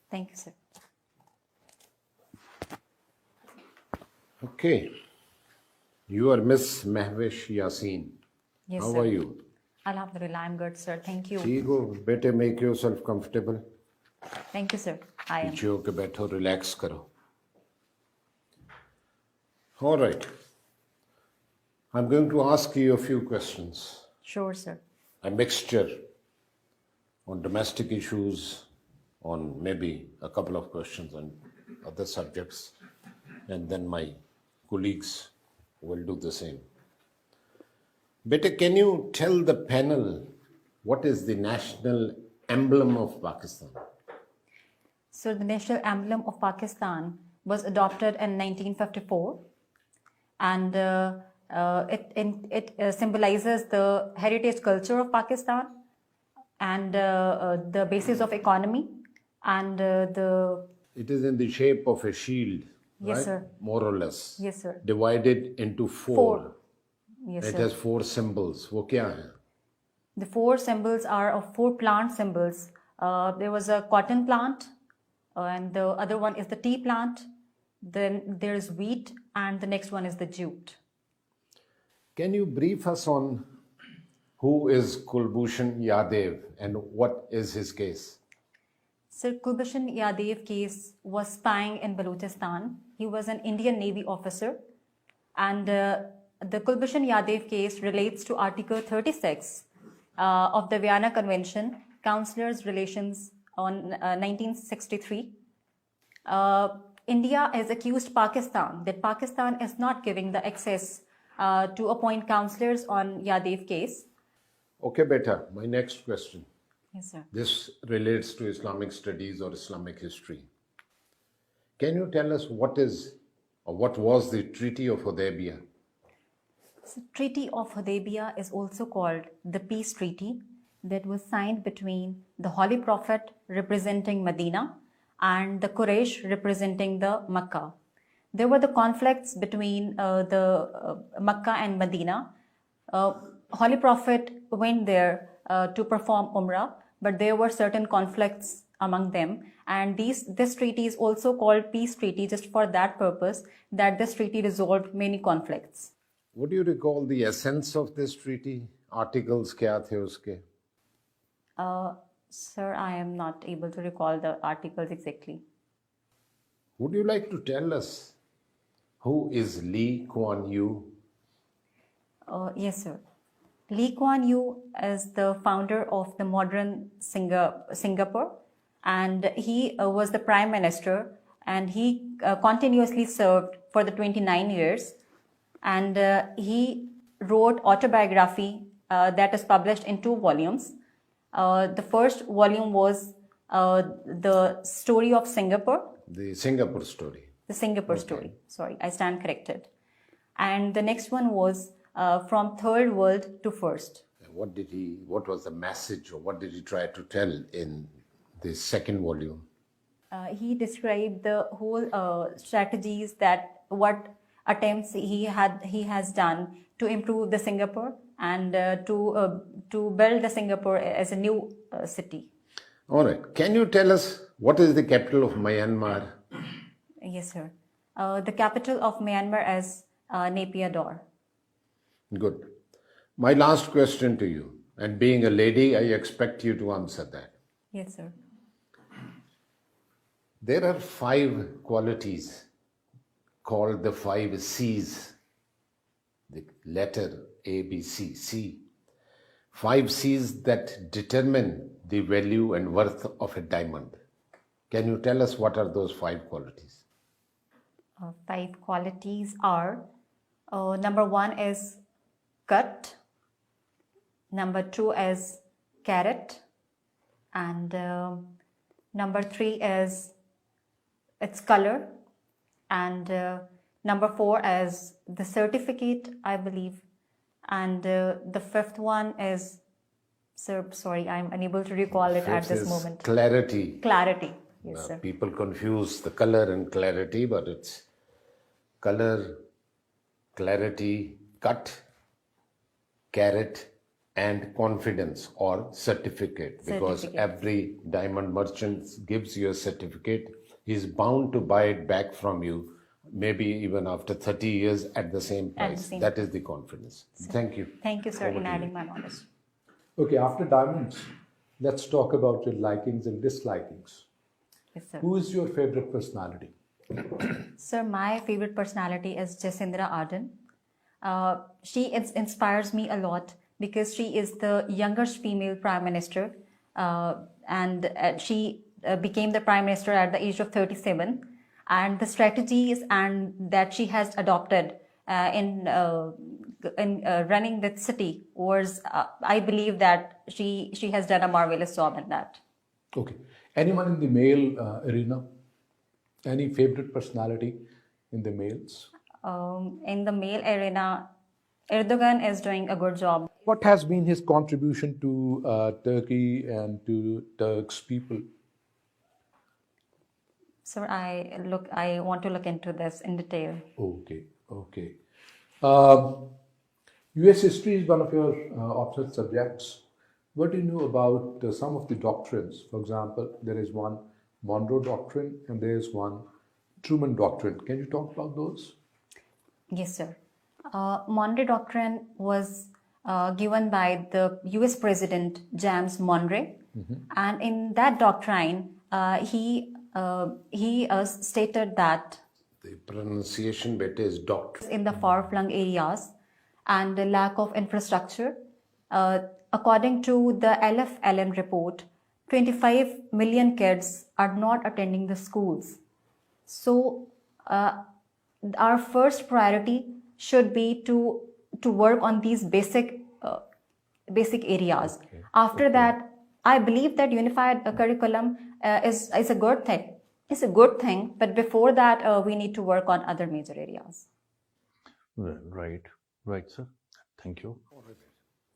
Thank you, sir. Okay. You are Miss Mehwish Yasin. Yes, How sir. are you? Alhamdulillah, I'm good, sir. Thank you. ठीक हो बेटे, make yourself comfortable. Thank you, sir. I am. पीछे होके बैठो, relax करो. All right. I'm going to ask you a few questions. Sure, sir. A mixture on domestic issues, on maybe a couple of questions on other subjects, and then my colleagues will do the same. Beta, can you tell the panel what is the national emblem of Pakistan? So the national emblem of Pakistan was adopted in 1954, and it symbolizes the heritage culture of Pakistan and the basis of economy and the. It is in the shape of a shield, Yes, right? sir. More or less. Yes, sir. Divided into four. Four. Yes, It sir. has four symbols. वो क्या है? The four symbols are of four plant symbols. There was a cotton plant, and the other one is the tea plant. Then there's wheat, and the next one is the jute. Can you brief us on who is Kulbhushan Yadav and what is his case? Sir, Kulbhushan Yadav case was spying in Balochistan. He was an Indian Navy officer, and the Kulbhushan Yadav case relates to Article 36 of the Vienna Convention, Counselors' Relations on 1963. India has accused Pakistan that Pakistan is not giving the access to appoint counselors on Yadav case. Okay, beta, my next question. Yes, sir. This relates to Islamic studies or Islamic history. Can you tell us what is or what was the Treaty of Hudaybiyah? So, Treaty of Hudaybiyah is also called the peace treaty that was signed between the Holy Prophet representing Medina and the Quraysh representing the Makkah. There were the conflicts between the Makkah and Medina. Holy Prophet went there to perform Umrah, but there were certain conflicts among them, and this treaty is also called peace treaty just for that purpose, that this treaty resolved many conflicts. Would you recall the essence of this treaty? Articles क्या थे उसके? Sir, I am not able to recall the articles exactly. Would you like to tell us who is Lee Kuan Yew? Yes, sir. Lee Kuan Yew is the founder of the modern Singapore, and he was the prime minister, and he continuously served for the 29 years, and he wrote autobiography that is published in 2 volumes. The first volume was the story of Singapore. The Singapore story. The Singapore story. Sorry, I stand corrected. And the next one was from third world to first. What was the message or what did he try to tell in the second volume? He described the whole strategies that what attempts he has done to improve the Singapore and to build the Singapore as a new city. All right. Can you tell us what is the capital of Myanmar? Yes, sir. The capital of Myanmar is Naypyidaw. Good. My last question to you, and being a lady, I expect you to answer that. Yes, sir. There are 5 qualities called the 5 C's, the letter A, B, C, C. 5 C's that determine the value and worth of a diamond. Can you tell us what are those 5 qualities? 5 qualities are, number 1 is cut, number 2 is carat, and number 3 is its color, and number 4 is the certificate, I believe, and the 5th one is, sir, sorry, I'm unable to recall it at this moment. Clarity. Clarity, yes, sir. People confuse the color and clarity, but it's color, clarity, cut, carat, and confidence or certificate, because Certificate. every diamond merchant gives you a certificate. He's bound to buy it back from you, maybe even after 30 years at the same At the price. same That is the confidence. Thank you. Thank you, sir, Over in to you. adding my knowledge. Okay, after diamonds, let's talk about your likings and dislikings. Yes, sir. Who is your favorite personality? Sir, my favorite personality is Jacinda Ardern. She inspires me a lot because she is the youngest female prime minister, and she became the prime minister at the age of 37. And the strategies and that she has adopted in running the city was, I believe that she has done a marvelous job in that. Okay. Anyone in the male arena? Any favorite personality in the males? In the male arena, Erdogan is doing a good job. What has been his contribution to Turkey and to Turks people? Sir, I want to look into this in detail. Okay, okay. US history is one of your optional subjects. What do you know about some of the doctrines? For example, there is one Monroe Doctrine and there is one Truman Doctrine. Can you talk about those? Yes, sir. Monroe Doctrine was given by the US President James Monroe, and in that doctrine, he stated that The pronunciation beta is dot. in the far-flung areas and the lack of infrastructure. According to the LFLN report, 25 million kids are not attending the schools. So, our first priority should be to work on these basic areas. After that, I believe that unified curriculum is a good thing. It's a good thing, but before that, we need to work on other major areas. Right, right, sir. Thank you.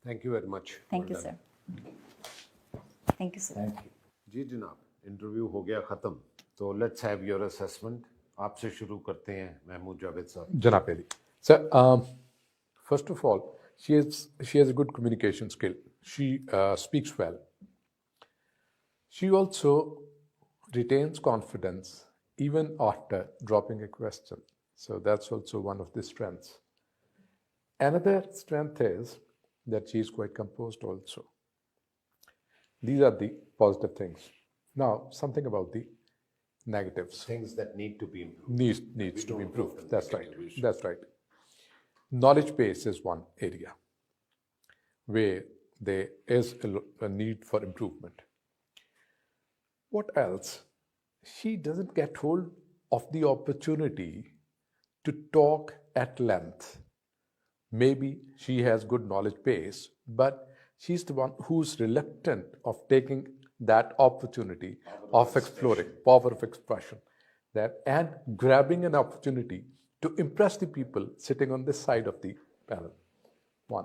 Thank you very much. Thank you, Well done. sir. Thank you, sir. Thank you. जी जनाब, interview हो गया खत्म. तो let's have your assessment. आपसे शुरू करते हैं महमूद जावेद साहब. Janab Ali. Sir, first of all, she has a good communication skill. She speaks well. She also retains confidence even after dropping a question. So that's also one of the strengths. Another strength is that she is quite composed also. These are the positive things. Now, something about the negatives. Things that need to be improved. Needs to be don't improved. often That's get right. into issues. That's right. Knowledge base is one area where there is a need for improvement. What else? She doesn't get hold of the opportunity to talk at length. Maybe she has good knowledge base, but she's the one who's reluctant of taking that opportunity of exploring, power of expression, that and grabbing an opportunity to impress the people sitting on this side of the panel. One.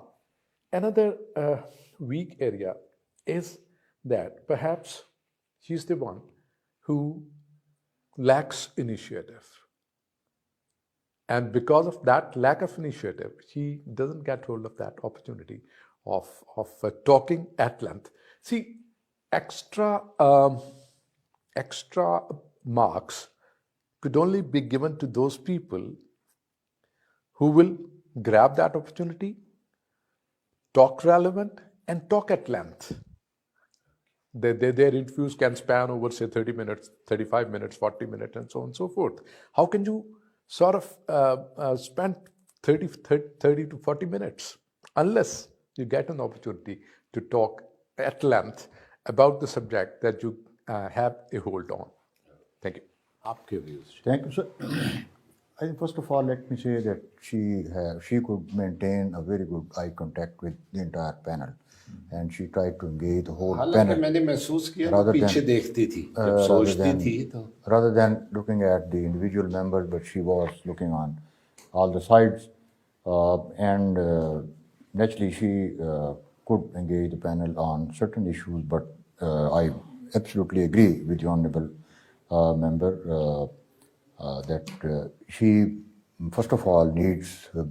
Another weak area is that perhaps she's the one who lacks initiative. And because of that lack of initiative, she doesn't get hold of that opportunity of talking at length. See, extra marks could only be given to those people who will grab that opportunity, talk relevant, and talk at length. Their interviews can span over, say, 30 minutes, 35 minutes, 40 minutes, and so on and so forth. How can you sort of spend 30 to 40 minutes unless you get an opportunity to talk at length about the subject that you have a hold on? Thank you. आपके views. Thank you, sir. I think first of all, let me say that she could maintain a very good eye contact with the entire panel, and she tried to engage the whole हालांकि panel मैंने महसूस किया वो rather पीछे than- देखती थी जब सोचती थी तो rather than looking at the individual members, but she was looking on all the sides, and naturally she could engage the panel on certain issues. But I absolutely agree with the honourable member that she, first of all, needs a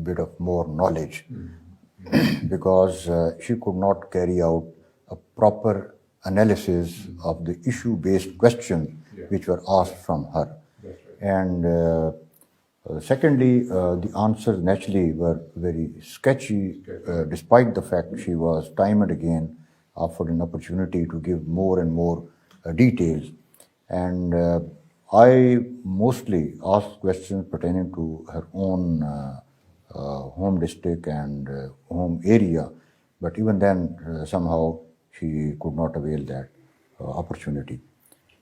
bit of more knowledge because she could not carry out a proper analysis of the issue-based questions which were asked from her. And secondly, the answers naturally were very sketchy, despite the fact she was time and again offered an opportunity to give more and more details. And I mostly asked questions pertaining to her own home district and home area, but even then, somehow she could not avail that opportunity.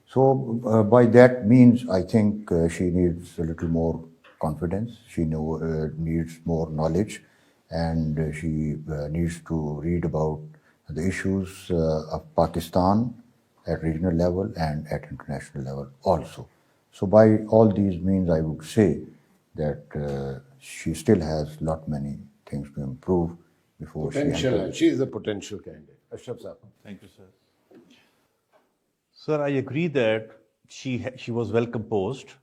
So by that means, I think she needs a little more confidence. She needs more knowledge, and she needs to read about the issues of Pakistan at regional level and at international level also. So by all these means, I would say that she still has lot many things to improve before she Potential. enters. She is a potential candidate. Ashraf Saab. Thank you, sir. Sir, I agree that she was well composed.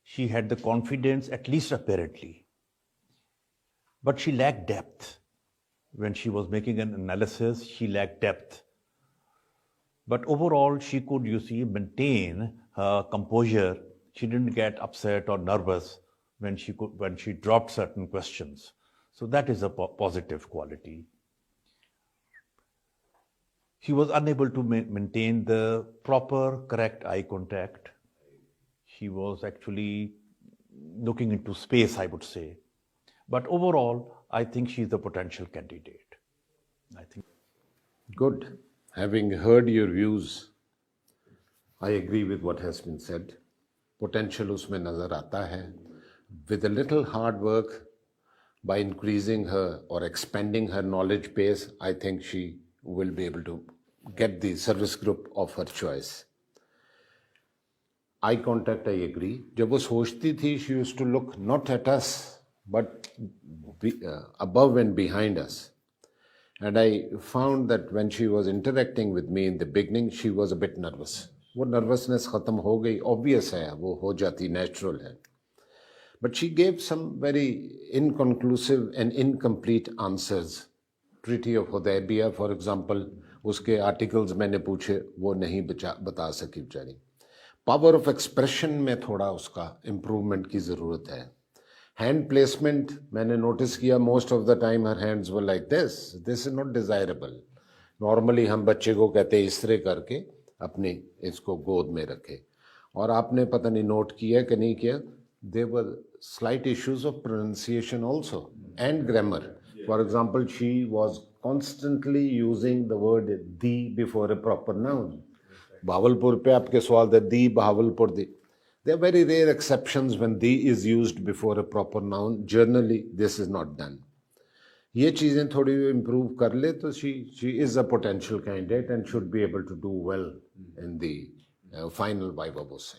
She had the confidence, at least apparently, but she lacked depth. When she was making an analysis, she lacked depth. But overall, she could, maintain her composure. She didn't get upset or nervous when she dropped certain questions. So that is a positive quality. She was unable to maintain the proper, correct eye contact. She was actually looking into space, I would say. But overall, I think she's a potential candidate. I think. Good. Having heard your views, I agree with what has been said. Potential उसमें नजर आता है. With a little hard work, by increasing her or expanding her knowledge base, I think she will be able to get the service group of her choice. Eye contact, I agree. जब वो सोचती थी, she used to look not at us, but above and behind us. And I found that when she was interacting with me in the beginning, she was a bit nervous. वो nervousness खत्म हो गई, obvious है, वो हो जाती, natural है. But she gave some very inconclusive and incomplete answers. Treaty of Hudaybiyah, for example, उसके articles मैंने पूछे, वो नहीं बता सकी बेचारी. Power of expression में थोड़ा उसका improvement की ज़रूरत है. Hand placement, मैंने notice किया, most of the time her hands were like this. This is not desirable. Normally हम बच्चे को कहते हैं इस तरह करके अपने इसको गोद में रखे. और आपने पता नहीं note किया कि नहीं किया, there were slight issues of pronunciation also and grammar. For example, she was constantly using the word the before a proper noun. Bahawalpur पे आपके सवाल थे the Bahawalpur the. There are very rare exceptions when the is used before a proper noun. Generally, this is not done. ये चीज़ें थोड़ी improve कर ले तो she is a potential candidate and should be able to do well in the final viva voce.